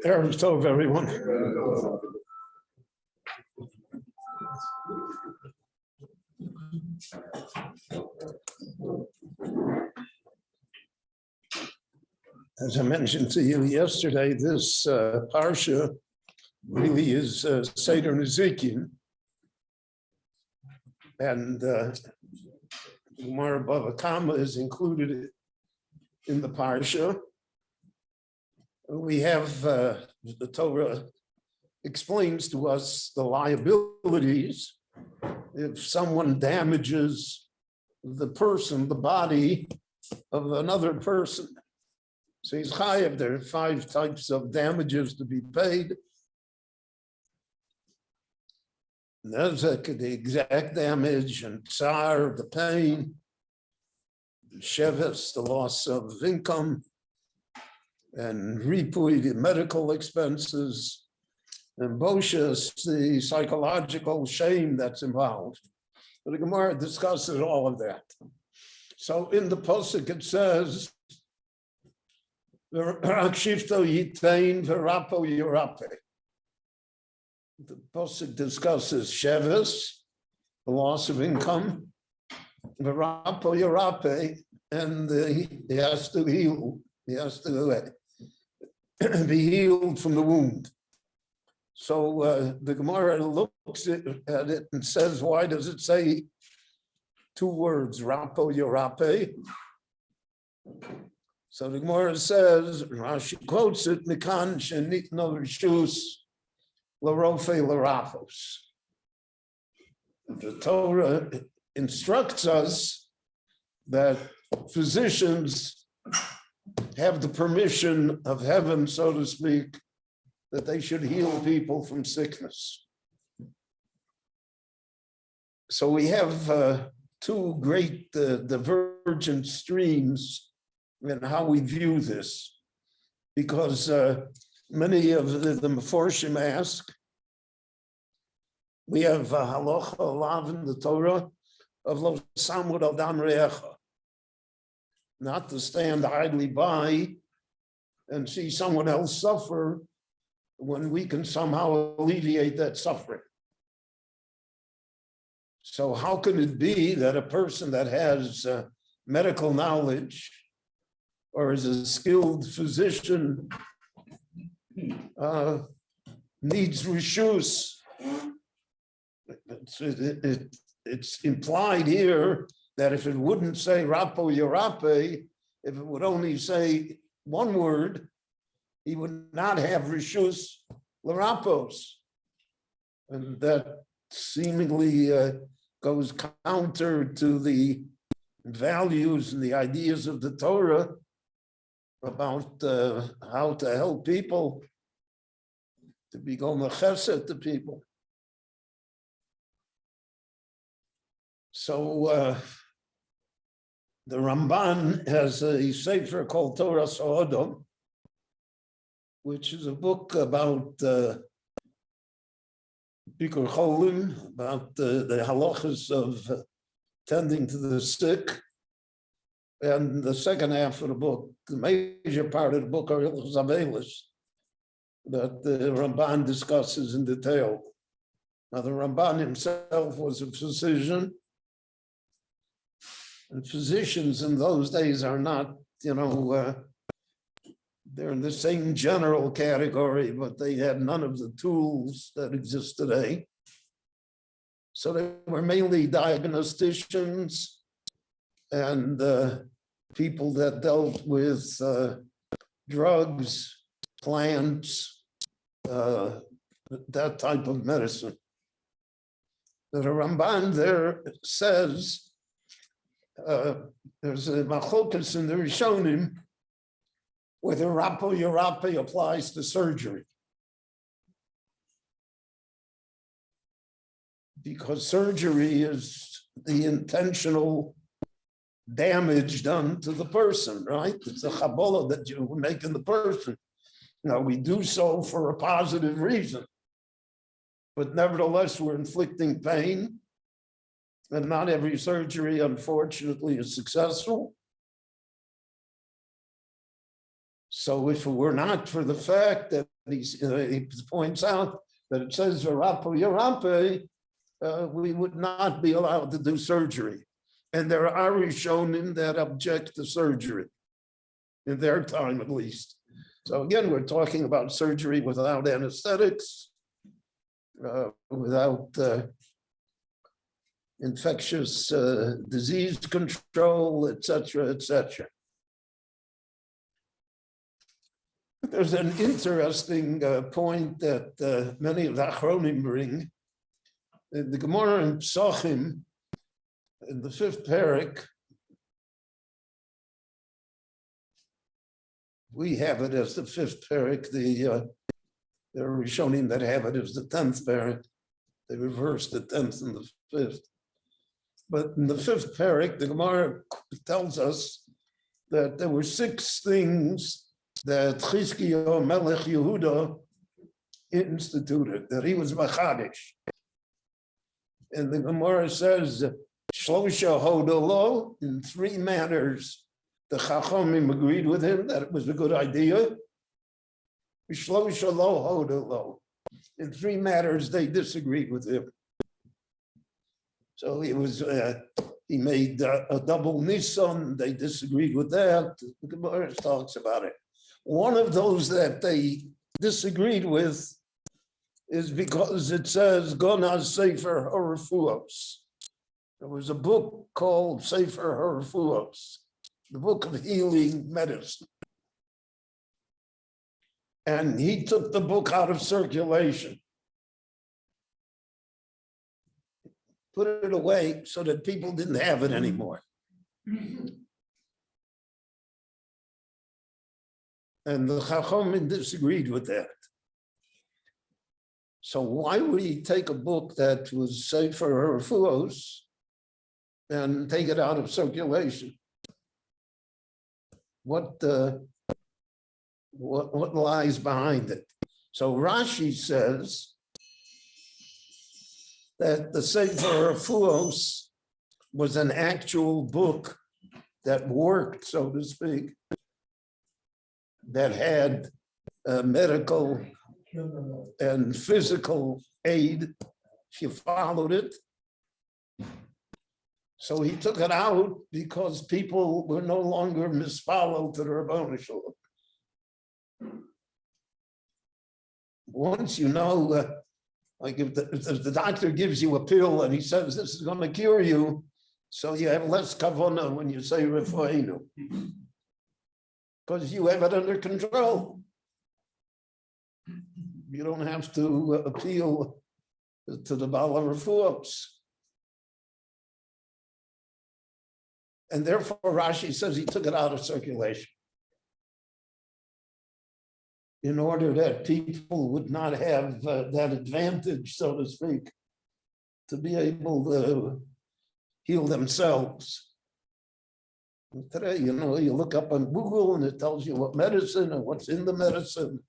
Erev Tov, everyone. As I mentioned to you yesterday, this parsha really is Seder Nezikin, and Gemara Bava Kama is included in the parsha. We have the Torah explains to us the liabilities if someone damages the person, the body of another person. So he's chayav. There are 5 types of damages to be paid. Nezek, the exact damage, and tsar, the pain, sheves, the loss of income, and ripui, the medical expenses, and boshes, the psychological shame that's involved. But the Gemara discusses all of that. So in the pasuk it says, "Rakshifto yitain v'rapo yirape." The pasuk discusses sheves, the loss of income, v'rapo yirape, and he has to heal. He has to be healed from the wound. So the Gemara looks at it and says, why does it say 2 words, rapo yirape? So the Gemara says, Rashi quotes it, Mikan shenitno rishus larofe larafos. The Torah instructs us that physicians have the permission of heaven, so to speak, that they should heal people from sickness. So we have 2 great divergent streams in how we view this, because many of the Meforshim ask, we have halacha alav in the Torah of lo samud al dam re'echa, not to stand idly by and see someone else suffer when we can somehow alleviate that suffering. So how can it be that a person that has medical knowledge or is a skilled physician needs rishus? It's implied here that if it wouldn't say rapo yirape, if it would only say 1 word, he would not have rishus larapos. And that seemingly goes counter to the values and the ideas of the Torah about how to help people, to be gomel chesed to people. So the Ramban has a sefer called Torah Sodom, which is a book about Bikur Cholim, about the halachas of tending to the sick. And the second half of the book, the major part of the book, are Hilchos Avelis, that the Ramban discusses in detail. Now, the Ramban himself was a physician, and physicians in those days are not, they're in the same general category, but they had none of the tools that exist today. So they were mainly diagnosticians and people that dealt with drugs, plants, that type of medicine. The Ramban there says there's a machokas in the Rishonim whether Rapo Yerape applies to surgery. Because surgery is the intentional damage done to the person, right? It's a chabola that you make in the person. Now, we do so for a positive reason, but nevertheless, we're inflicting pain, and not every surgery, unfortunately, is successful. So if it were not for the fact that he points out that it says Rapo Yerape, we would not be allowed to do surgery. And there are Rishonim that object to surgery, in their time at least. So again, we're talking about surgery without anesthetics, without infectious disease control, et cetera, et cetera. There's an interesting point that many of the Achronim bring. In the Gemara in Psachim, in the 5th parak, we have it as the 5th parak. There are Rishonim that have it as the 10th parak. They reverse the 10th and the 5th. But in the 5th parak, the Gemara tells us that there were 6 things that Chizkiyahu Melech Yehuda instituted, that he was Machadish. And the Gemara says, Shlosha Hodolo, in 3 matters, the Chachamim agreed with him that it was a good idea. Shlosha Lo Hodolo. In 3 matters, they disagreed with him. So he made a double Nissan, they disagreed with that. The Gemara talks about it. One of those that they disagreed with is because it says Gonaz Sefer HaRefuos. There was a book called Sefer HaRefuos, the book of healing medicine. And he took the book out of circulation, put it away so that people didn't have it anymore. And the Chachamim disagreed with that. So why would he take a book that was Sefer HaRefuos and take it out of circulation? What lies behind it? So Rashi says that the Sefer HaRefuos was an actual book that worked, so to speak, that had medical and physical aid if you followed it. So he took it out because people were no longer misfollowed to the Rabbanu Shalom. Once you know, like if the doctor gives you a pill and he says this is going to cure you, so you have less kavanah when you say Refainu, because you have it under control. You don't have to appeal to the Baal HaRefuos. And therefore, Rashi says he took it out of circulation in order that people would not have that advantage, so to speak, to be able to heal themselves. And today, you know, you look up on Google and it tells you what medicine and what's in the medicine.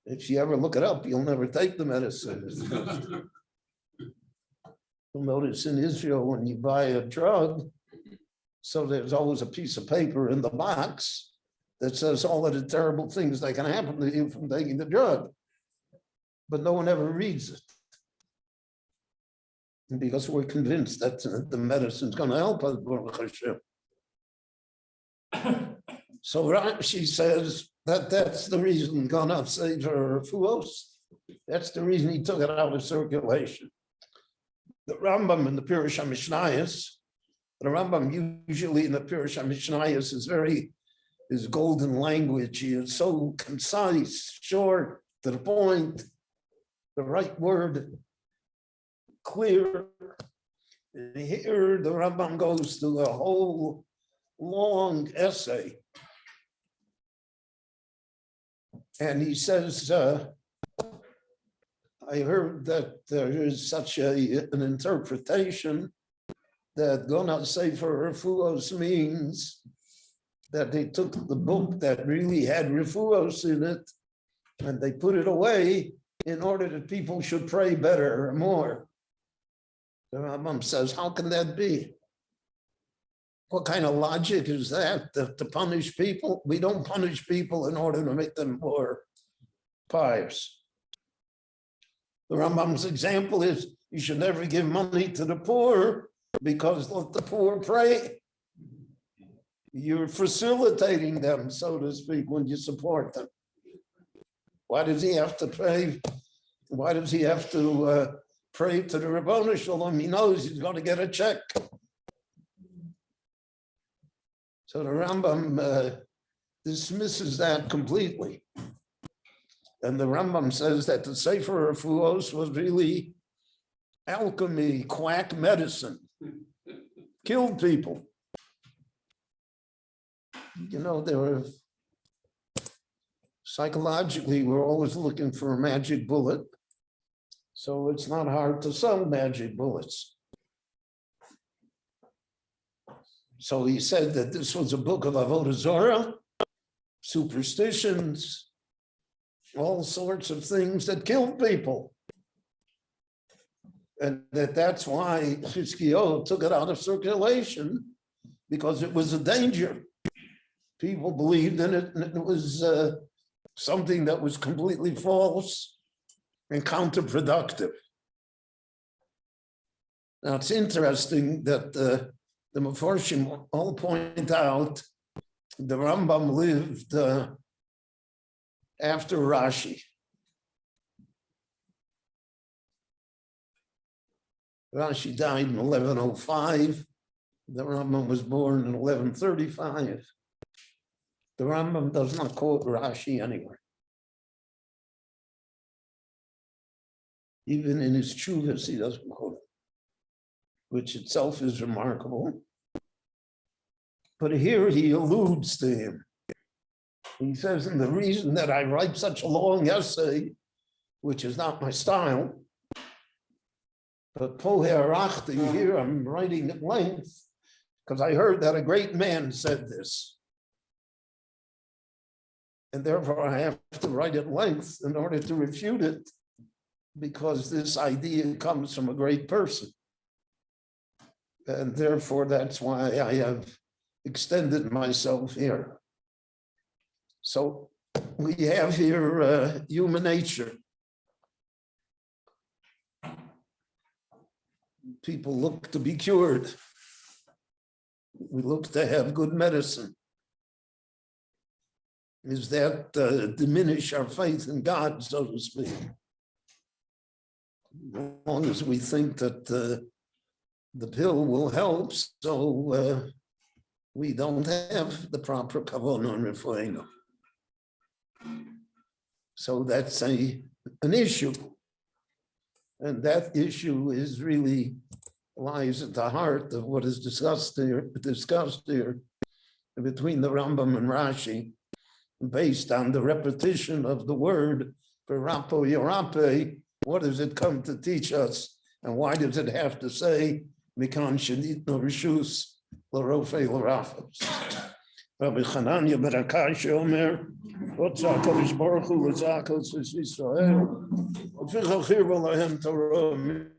If you ever look it up, you'll never take the medicine. You'll notice in Israel, when you buy a drug, so there's always a piece of paper in the box that says all of the terrible things that can happen to you from taking the drug. But no one ever reads it. And because we're convinced that the medicine's going to help us, Baruch Hashem. So Rashi says that that's the reason Ganav Sefer HaRefuos. That's the reason he took it out of circulation. The Rambam in the Pirush HaMishnayos, the Rambam usually in the Pirush HaMishnayos is golden language. He is so concise, short, to the point. the right word clear. And here the Rambam goes through a whole long essay. And he says, I heard that there is such an interpretation that Gona Sefer Refuos means that they took the book that really had Refuos in it and they put it away in order that people should pray better or more. The Rambam says, how can that be? What kind of logic is that, to punish people? We don't punish people in order to make them more pious. The Rambam's example is you should never give money to the poor because let the poor pray. You're facilitating them, so to speak, when you support them. Why does he have to pray? Why does he have to pray to the Ribono Shalom? He knows he's going to get a check. So the Rambam dismisses that completely. And the Rambam says that the Sefer Refuos was really alchemy, quack medicine, killed people. You know, they were psychologically, we're always looking for a magic bullet. So it's not hard to sell magic bullets. So he said that this was a book of Avodah Zorah, superstitions, all sorts of things that killed people. And that's why Chizkiyahu took it out of circulation, because it was a danger. People believed in it, and it was something that was completely false and counterproductive. Now, it's interesting that the Mefarshim all point out the Rambam lived after Rashi. Rashi died in 1105. The Rambam was born in 1135. The Rambam does not quote Rashi anywhere. Even in his Chuvas, he doesn't quote it, which itself is remarkable. But here he alludes to him. He says, and the reason that I write such a long essay, which is not my style, but here I'm writing at length, because I heard that a great man said this. And therefore I have to write at length in order to refute it, because this idea comes from a great person. And therefore that's why I have extended myself here. So we have here human nature. People look to be cured. We look to have good medicine. Is that diminish our faith in God, so to speak? As long as we think that the pill will help, so we don't have the proper kavanah refueno. So that's an issue. And that issue is really lies at the heart of what is discussed here between the Rambam and Rashi, based on the repetition of the word for Rapo Yorape. What does it come to teach us? And why does it have to say, Mikan Shadit no Rishus, Larofe Larafos? Rabbi Chananya Barakash Omer, Otsa Kodesh Baruch Hu, Lazakos Israel, Fichachir Valahem Torah.